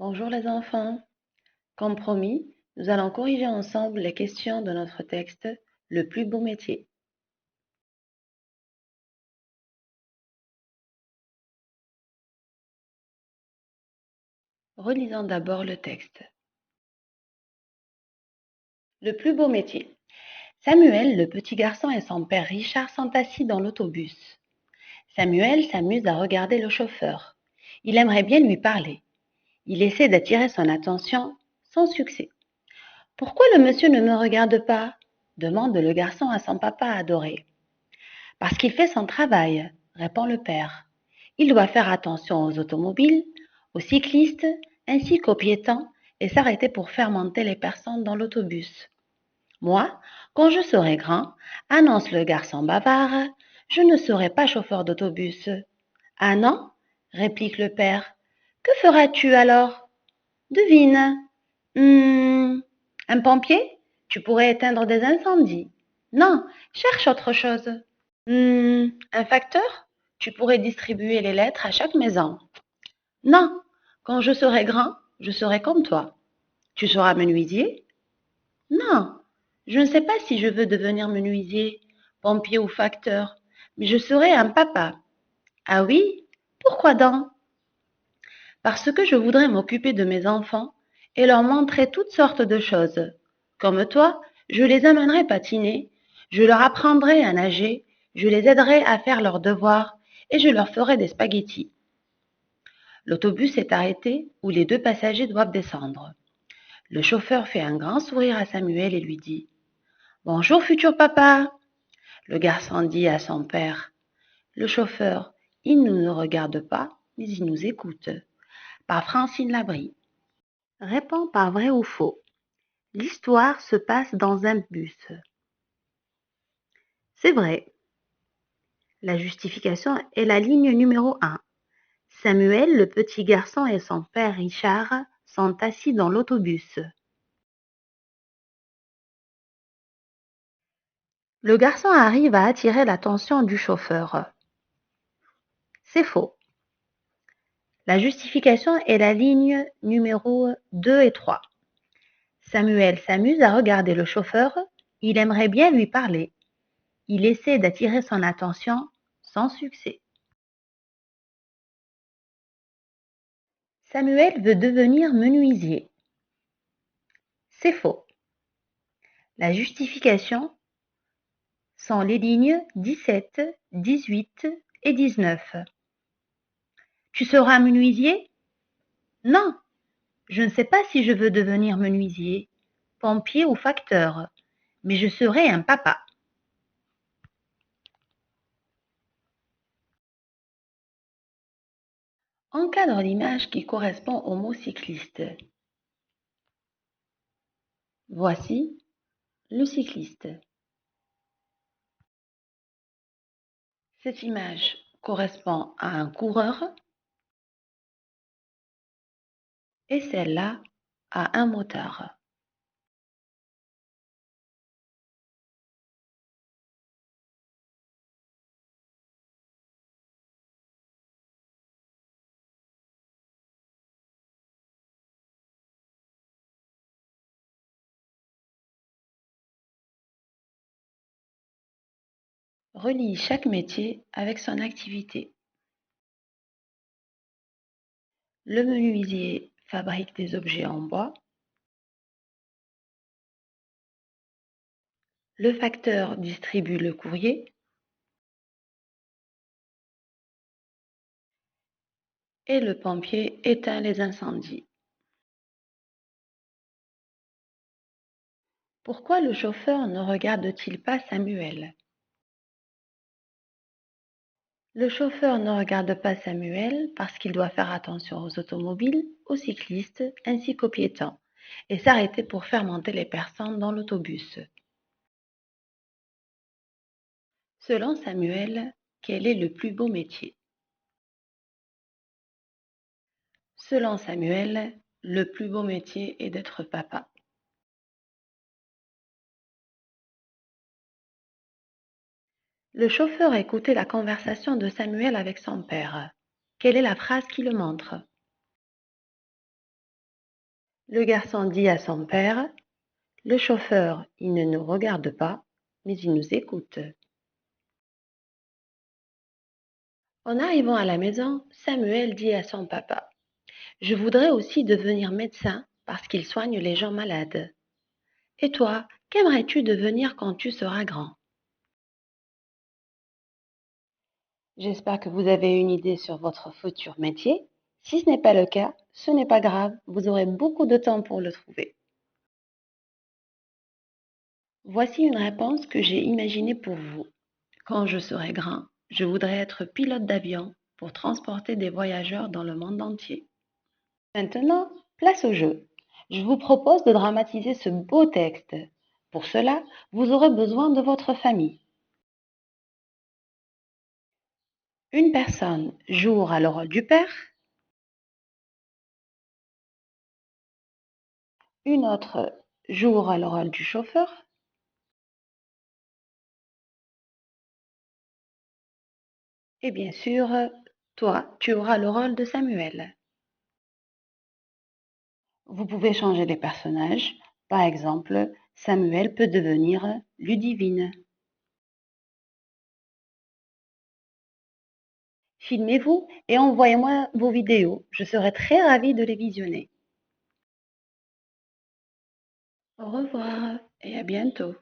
Bonjour les enfants. Comme promis, nous allons corriger ensemble les questions de notre texte Le plus beau métier. Relisons d'abord le texte. Le plus beau métier. Samuel, le petit garçon, et son père Richard sont assis dans l'autobus. Samuel s'amuse à regarder le chauffeur. Il aimerait bien lui parler. Il essaie d'attirer son attention sans succès. Pourquoi le monsieur ne me regarde pas demande le garçon à son papa adoré. Parce qu'il fait son travail, répond le père. Il doit faire attention aux automobiles, aux cyclistes ainsi qu'aux piétons et s'arrêter pour faire monter les personnes dans l'autobus. Moi, quand je serai grand, annonce le garçon bavard, je ne serai pas chauffeur d'autobus. Ah non, réplique le père. Que feras-tu alors? Devine. Un pompier? Tu pourrais éteindre des incendies. Non, cherche autre chose. Un facteur? Tu pourrais distribuer les lettres à chaque maison. Non, quand je serai grand, je serai comme toi. Tu seras menuisier? Non, je ne sais pas si je veux devenir menuisier, pompier ou facteur, mais je serai un papa. Ah oui? Pourquoi donc? Parce que je voudrais m'occuper de mes enfants et leur montrer toutes sortes de choses. Comme toi, je les amènerai patiner, je leur apprendrai à nager, je les aiderai à faire leurs devoirs et je leur ferai des spaghettis. L'autobus est arrêté où les deux passagers doivent descendre. Le chauffeur fait un grand sourire à Samuel et lui dit Bonjour, futur papa. Le garçon dit à son père Le chauffeur, il ne nous regarde pas, mais il nous écoute. Par Francine Labrie. Réponds par vrai ou faux. L'histoire se passe dans un bus. C'est vrai. La justification est la ligne numéro 1. Samuel, le petit garçon, et son père Richard sont assis dans l'autobus. Le garçon arrive à attirer l'attention du chauffeur. C'est faux. La justification est la ligne numéro 2 et 3. Samuel s'amuse à regarder le chauffeur. Il aimerait bien lui parler. Il essaie d'attirer son attention sans succès. Samuel veut devenir menuisier. C'est faux. La justification sont les lignes 17, 18 et 19. Tu seras menuisier? Non, je ne sais pas si je veux devenir menuisier, pompier ou facteur, mais je serai un papa. Encadre l'image qui correspond au mot cycliste. Voici le cycliste. Cette image correspond à un coureur et celle-là à un motard. Relie chaque métier avec son activité. Le menuisier fabrique des objets en bois. Le facteur distribue le courrier. Et le pompier éteint les incendies. Pourquoi le chauffeur ne regarde-t-il pas Samuel? Le chauffeur ne regarde pas Samuel parce qu'il doit faire attention aux automobiles, aux cyclistes ainsi qu'aux piétons et s'arrêter pour faire monter les personnes dans l'autobus. Selon Samuel, quel est le plus beau métier? Selon Samuel, le plus beau métier est d'être papa. Le chauffeur écoutait la conversation de Samuel avec son père. Quelle est la phrase qui le montre? Le garçon dit à son père: le chauffeur, il ne nous regarde pas, mais il nous écoute. En arrivant à la maison, Samuel dit à son papa: je voudrais aussi devenir médecin parce qu'il soigne les gens malades. Et toi, qu'aimerais-tu devenir quand tu seras grand? J'espère que vous avez une idée sur votre futur métier. Si ce n'est pas le cas, ce n'est pas grave, vous aurez beaucoup de temps pour le trouver. Voici une réponse que j'ai imaginée pour vous. Quand je serai grand, je voudrais être pilote d'avion pour transporter des voyageurs dans le monde entier. Maintenant, place au jeu. Je vous propose de dramatiser ce beau texte. Pour cela, vous aurez besoin de votre famille. Une personne jouera le rôle du père, une autre jouera le rôle du chauffeur, et bien sûr, toi, tu auras le rôle de Samuel. Vous pouvez changer les personnages. Par exemple, Samuel peut devenir Ludivine. Filmez-vous et envoyez-moi vos vidéos. Je serai très ravie de les visionner. Au revoir et à bientôt.